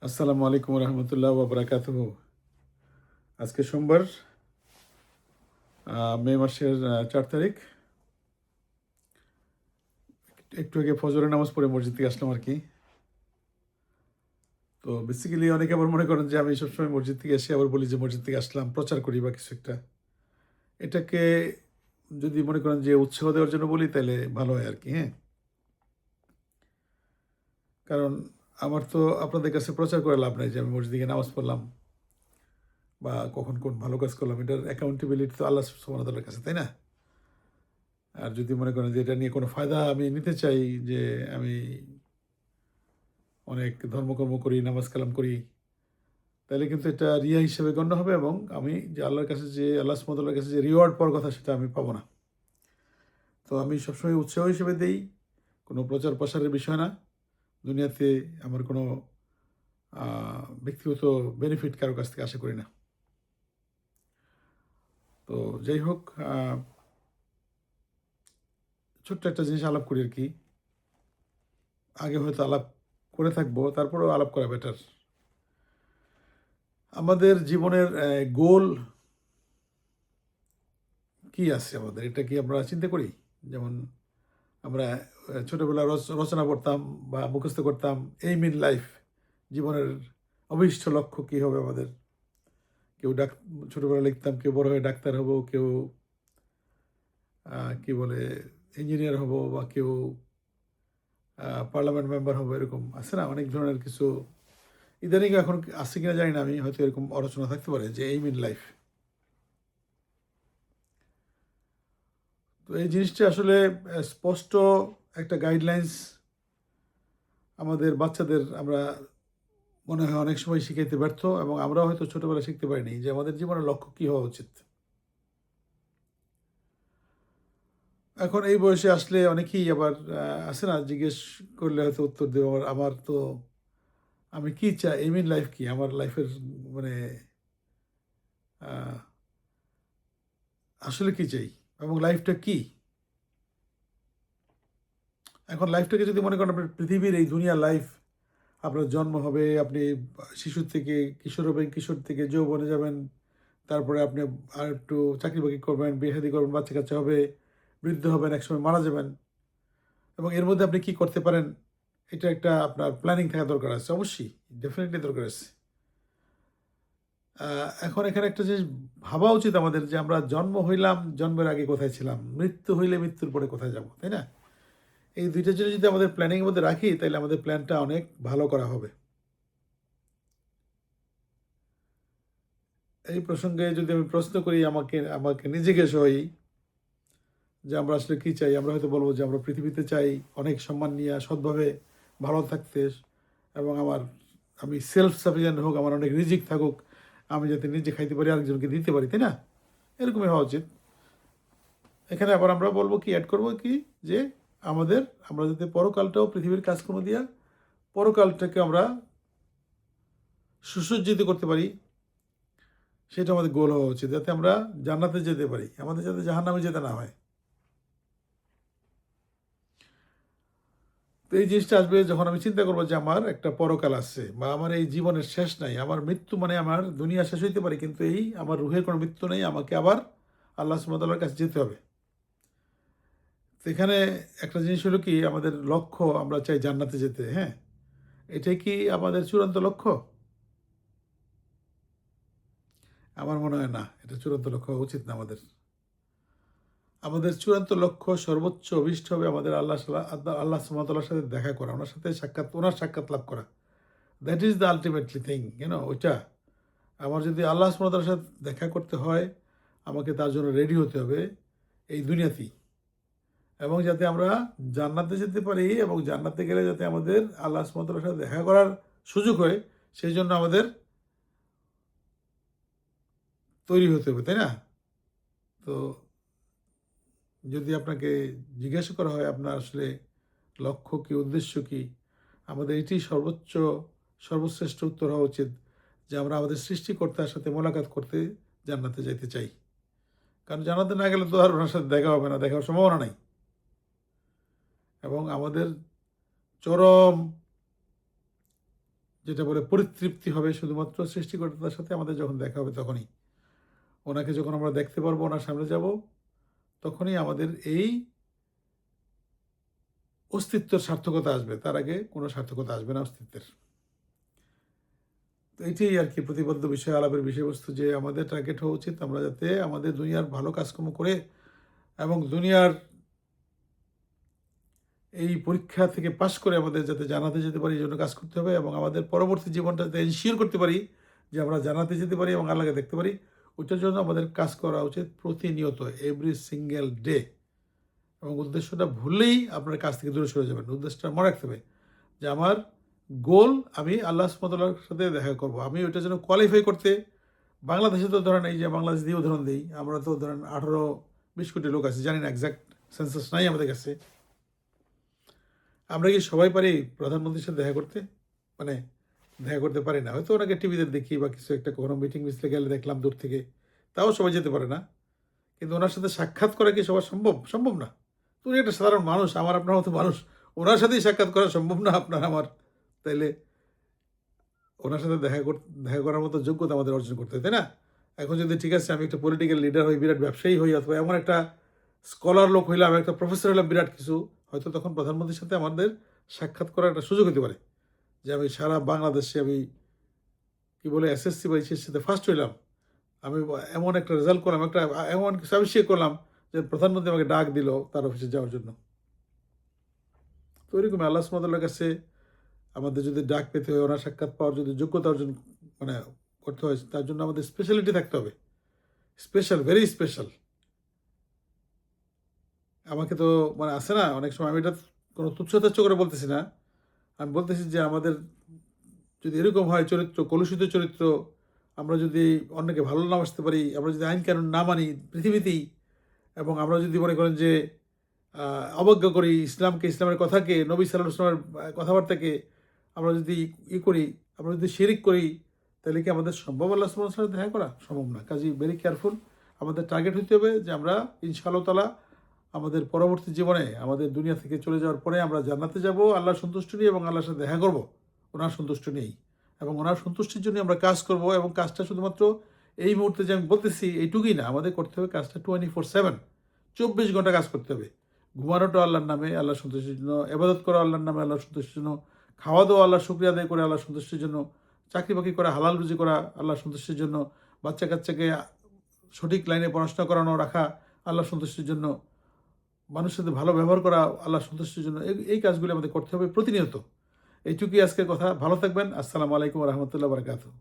আসসালামু আলাইকুম রহমতুল্লাহ ওবরাকাতুহ। আজকে সোমবার, মে মাসের 4 তারিখ। একটু আগে ফজরের নামাজ পড়ে মসজিদ থেকে আসলাম আর কি। তো বেসিক্যালি অনেকে আবার মনে করেন যে আমি সবসময় মসজিদ থেকে এসে আবার বলি যে মসজিদ থেকে আসলাম, প্রচার করি বা কিছু একটা। এটাকে যদি মনে করেন যে উৎসাহ দেওয়ার জন্য বলি তাহলে ভালো হয় আর কি। হ্যাঁ, কারণ আমার তো আপনাদের কাছে প্রচার করে লাভ নাই যে আমি মসজিদ থেকে নামাজ পড়লাম বা কখন কোন ভালো কাজ করলাম। এটার অ্যাকাউন্টেবিলিটি তো আল্লাহ সুবহানাহু ওয়া তাআলার কাছে, তাই না? আর যদি মনে করেন যে এটা নিয়ে কোনো ফায়দা আমি নিতে চাই, যে আমি অনেক ধর্মকর্ম করি, নামাজ কালাম করি, তাহলে কিন্তু এটা রিয়া হিসেবে গণ্য হবে এবং আমি যে আল্লাহর কাছে, যে আল্লাহ সুবহানাহু ওয়া তাআলার কাছে যে রিওয়ার্ড পাওয়ার কথা, সেটা আমি পাবো না। তো আমি সবসময় উৎসাহ হিসেবে দেই, কোনো প্রচার প্রসারের বিষয় না। দুনিয়াতে আমার কোনো ব্যক্তিগত বেনিফিট কারো কাছ থেকে আশা করি না। তো যাই হোক, ছোট্ট একটা জিনিস আলাপ করি আর কি। আগে হয়তো আলাপ করে থাকবো, তারপরেও আলাপ করা বেটার। আমাদের জীবনের গোল কি আছে আমাদের, এটা কি আমরা চিন্তা করি? যেমন আমরা ছোটবেলায় রচনা পড়তাম বা মুখস্থ করতাম, এইম ইন লাইফ, জীবনের অভীষ্ট লক্ষ্য কি হবে আমাদের। কেউ ছোটবেলায় লিখতাম কেউ বড় হয়ে ডাক্তার হব, কেউ কি বলে ইঞ্জিনিয়ার হব, বা কেউ পার্লামেন্ট মেম্বার হবো, এরকম আছে না অনেক ধরনের কিছু। ইদানিং এখন আছে কিনা জানি না, আমি হয়তো এরকম আলোচনা থাকতে পারে যে এইম ইন লাইফ। তো এই জিনিসটা আসলে স্পষ্ট একটা গাইডলাইন্স আমাদের বাচ্চাদের আমরা মনে হয় অনেক সময় শিখাইতে ব্যর্থ, এবং আমরাও হয়তো ছোটবেলায় শিখতে পারিনি যে আমাদের জীবনের লক্ষ্য কী হওয়া উচিত। এখন এই বয়সে আসলে অনেকেই আবার আছে না, জিজ্ঞেস করলে হয়তো উত্তর দেবো আমার আমার তো আমি কি চাই, এইম ইন লাইফ কি, আমার লাইফের মানে আহ, আসলে কি চাই এবং লাইফটা কি। এখন লাইফটাকে যদি মনে করেন আপনার পৃথিবীর এই দুনিয়ার লাইফ, আপনার জন্ম হবে, আপনি শিশুর থেকে কিশোর হবেন, কিশোর থেকে যৌবনে যাবেন, তারপরে আপনি আর একটু চাকরি বাকরি করবেন, বিয়ে শাদী করবেন, বাচ্চা কাচ্চা হবে, বৃদ্ধ হবেন, একসময় মারা যাবেন, এবং এর মধ্যে আপনি কি করতে পারেন, এটা একটা আপনার প্ল্যানিং থাকা দরকার আছে, অবশ্যই ডেফিনেটলি দরকার আছে। এখন এখানে একটা জিনিস ভাবা উচিত আমাদের, যে আমরা জন্ম হইলাম, জন্মের আগে কোথায় ছিলাম, মৃত্যু হইলে মৃত্যুর পরে কোথায় যাব, তাই না? এই দুইটা জিনিস যদি আমাদের প্ল্যানিংয়ের মধ্যে রাখি, তাহলে আমাদের প্ল্যানটা অনেক ভালো করা হবে। এই প্রসঙ্গে যদি আমি প্রশ্ন করি, আমাকে আমাকে নিজেকে হই যে আমরা আসলে কী চাই, আমরা হয়তো বলবো যে আমরা পৃথিবীতে চাই অনেক সম্মান নিয়ে সৎভাবে ভালো থাকতে, এবং আমি সেলফ সাফিসিয়েন্ট হোক, আমার অনেক রিজিক থাকুক, আমি যাতে নিজে খাইতে পারি, আরেকজনকে দিতে পারি, তাই না? এরকমই হওয়া উচিত। এখানে আবার আমরা বলবো কি, অ্যাড করবো কি, যে আমরা যাতে পরকালটাও পৃথিবীর কাজকর্ম দিয়া পরকালটাকে আমরা সুসজ্জিত করতে পারি, সেটা আমাদের গোল হওয়া উচিত, যাতে আমরা জান্নাতে যেতে পারি, আমাদের যাতে জাহান্নামে যেতে না হয়। তো এই জিনিসটা আসবে যখন আমি চিন্তা করবো যে আমার একটা পরকাল আছে, বা আমার এই জীবনের শেষ নাই, আমার মৃত্যু মানে আমার দুনিয়া শেষ হইতে পারে, কিন্তু এই আমার রুহের কোনো মৃত্যু নেই, আমাকে আবার আল্লাহ সুবহানাহু ওয়া তাআলার কাছে যেতে হবে। তো এখানে একটা জিনিস হলো কি, আমাদের লক্ষ্য, আমরা চাই জান্নাতে যেতে, হ্যাঁ, এটাই কি আমাদের চূড়ান্ত লক্ষ্য? আমার মনে হয় না এটা চূড়ান্ত লক্ষ্য হওয়া উচিত না আমাদের। আমাদের চূড়ান্ত লক্ষ্য, সর্বোচ্চ অভিষ্ট হবে আমাদের আল্লাহ সুবহানাহু ওয়া তাআলার সাথে দেখা করা, ওনার সাক্ষাৎ লাভ করা। That is the ultimately thing, ওইটা। আমার যদি আল্লাহ সুবহানাহু ওয়া তাআলার সাথে দেখা করতে হয়, আমাকে তার জন্য রেডি হতে হবে এই দুনিয়াতেই, এবং যাতে আমরা জান্নাতে যেতে পারি, এবং জান্নাতে গেলে যাতে আমাদের আল্লাহ সুবহানাহু ওয়া তাআলার সাথে দেখা করার সুযোগ হয়, সেই জন্য আমাদের তৈরি হতে হবে, তাই না? তো যদি আপনাকে জিজ্ঞাসা করা হয় আপনার আসলে লক্ষ্য কী, উদ্দেশ্য কী, আমাদের এটি সর্বশ্রেষ্ঠ উত্তর হওয়া উচিত, যে আমরা আমাদের সৃষ্টিকর্তার সাথে মোলাকাত করতে জান্নাতে যাইতে চাই। কারণ জান্নাতে না গেলে তো আর ওনার সাথে দেখা হবে না, দেখার সম্ভাবনা নাই। এবং আমাদের চরম যেটা বলে পরিতৃপ্তি হবে শুধুমাত্র সৃষ্টিকর্তার সাথে আমাদের যখন দেখা হবে তখনই। ওনাকে যখন আমরা দেখতে পারবো, ওনার সামনে যাব, তখনই আমাদের এই অস্তিত্বের সার্থকতা আসবে। তার আগে কোনো সার্থকতা আসবে না অস্তিত্বের। তো এটাই আরকি প্রতিপাদ্য বিষয় আলাপের বিষয়বস্তু, যে আমাদের টার্গেট হওয়া উচিত আমরা যাতে আমাদের দুনিয়ার ভালো কাজকর্ম করে এবং দুনিয়ার এই পরীক্ষা থেকে পাস করে আমাদের যাতে জান্নাতে যেতে পারি, এই জন্য কাজ করতে হবে এবং আমাদের পরবর্তী জীবনটা যাতে এনশিওর করতে পারি যে আমরা জান্নাতে যেতে পারি এবং আল্লাহকে দেখতে পারি, ওইটার জন্য আমাদের কাজ করা উচিত প্রতিনিয়ত, এভরি সিঙ্গেল ডে। এবং উদ্দেশ্যটা ভুললেই আপনার কাজ থেকে দূরে সরে যাবেন। উদ্দেশ্যটা মনে রাখতে হবে যে আমার গোল, আমি আল্লাহ সুবহানাহু ওয়া তাআলার সাথে দেখা করব। আমি ওইটার জন্য কোয়ালিফাই করতে, বাংলাদেশে তো ধরেন, এই যে বাংলাদেশ দিয়ে উদাহরণ দিই, আমরা তো ধরেন 18-20 কোটি লোক আছি, জানি না, এক্সাক্ট সেন্সাস নাই আমাদের কাছে। আমরা কি সবাই পারি প্রধানমন্ত্রীর সাথে দেখা করতে? মানে দেখা করতে পারি না। হয়তো ওনাকে টিভিতে দেখি বা কিছু একটা কোনো মিটিং মিছিলে গেলে দেখলাম দূর থেকে। তাও সবাই যেতে পারে না। কিন্তু ওনার সাথে সাক্ষাৎ করা কি সবার সম্ভব? সম্ভব না। তো উনি একটা সাধারণ মানুষ, আমার আপনার মতো মানুষ। ওনার সাথেই সাক্ষাৎ করা সম্ভব না আপনার আমার। তাইলে ওনার সাথে দেখা করার মতো যোগ্যতা আমাদের অর্জন করতে হয়, তাই না? এখন যদি ঠিক আছে আমি একটা পলিটিক্যাল লিডার হই, বিরাট ব্যবসায়ী হই, অথবা এমন একটা স্কলার লোক হইলাম, একটা প্রফেসর হইলাম বিরাট কিছু, হয়তো তখন প্রধানমন্ত্রীর সাথে আমাদের সাক্ষাৎ করার একটা সুযোগ হতে পারে। যে আমি সারা বাংলাদেশে আমি কি বলে এসএসসি বা এইচএসসিতে ফার্স্ট হইলাম। আমি এমন একটা রেজাল্ট করলাম, একটা এমন কিছু আবিষ্কার করলাম যে প্রধানমন্ত্রী আমাকে ডাক দিল তার অফিসে যাওয়ার জন্য। তো ওইরকম আল্লাহ সুবহানাহু ওয়া তাআলার কাছে আমাদের যদি ডাক পেতে হয়, ওনার সাক্ষাৎ পাওয়ার যদি যোগ্যতা অর্জন মানে করতে হয়, তার জন্য আমাদের স্পেশালিটি থাকতে হবে। Special, very special. আমাকে তো মানে আছে না, অনেক সময় আমি এটা কোনো তুচ্ছ-তাচ্ছ করে বলতেছি না। আমি বলতেছি যে আমাদের যদি এরকম হয় চরিত্র, কলুষিত চরিত্র, আমরা যদি অন্যকে ভালো না বাসতে পারি, আমরা যদি আইন কানুন না মানি পৃথিবীতেই, এবং আমরা যদি মনে করেন যে অবজ্ঞা করি ইসলামকে, ইসলামের কথাকে, নবী সাল্লাল্লাহু আলাইহি ওয়াসাল্লামের কথাবার্তাকে আমরা যদি করি, আমরা যদি শিরিক করি, তাহলে কি আমাদের সম্ভব আল্লাহ সুবহানাহু ওয়া তাআলার সাথে দেখা করা? সম্ভব না। কাজেই ভেরি কেয়ারফুল। আমাদের টার্গেট হইতে হবে যে আমরা ইনশাআল্লাহ তাআলা আমাদের পরবর্তী জীবনে, আমাদের দুনিয়া থেকে চলে যাওয়ার পরে আমরা জান্নাতে যাব আল্লাহর সন্তুষ্টি নিয়ে এবং আল্লাহর সাথে দেখা করব ওনার সন্তুষ্টি নিয়েই। এবং ওনার সন্তুষ্টির জন্য আমরা কাজ করব, এবং কাজটা শুধুমাত্র এই মুহূর্তে যে আমি বলতেছি এইটুকুই না, আমাদের করতে হবে কাজটা 24/7, 24 ঘন্টা কাজ করতে হবে। ঘুমানোটা আল্লাহর নামে, আল্লাহর সন্তুষ্টির জন্য, ইবাদত করা আল্লাহর নামে, আল্লাহর সন্তুষ্টির জন্য, খাওয়া দাওয়া আল্লাহর শুকরিয়া আদায় করে আল্লাহর সন্তুষ্টির জন্য, চাকরি বাকরি করা, হালাল রুজি করা আল্লাহর সন্তুষ্টির জন্য, বাচ্চা কাচ্চাকে সঠিক লাইনে পড়াশোনা করানো রাখা আল্লাহর সন্তুষ্টির জন্য, মানুষের সাথে ভালো ব্যবহার করা আল্লাহর সন্তুষ্টির জন্য, এই কাজগুলি আমাদের করতে হবে প্রতিনিয়ত। এইটুকুই আজকের কথা। ভালো থাকবেন। আসসালামু আলাইকুম ওয়া রাহমাতুল্লাহি ওয়া বারাকাতুহু।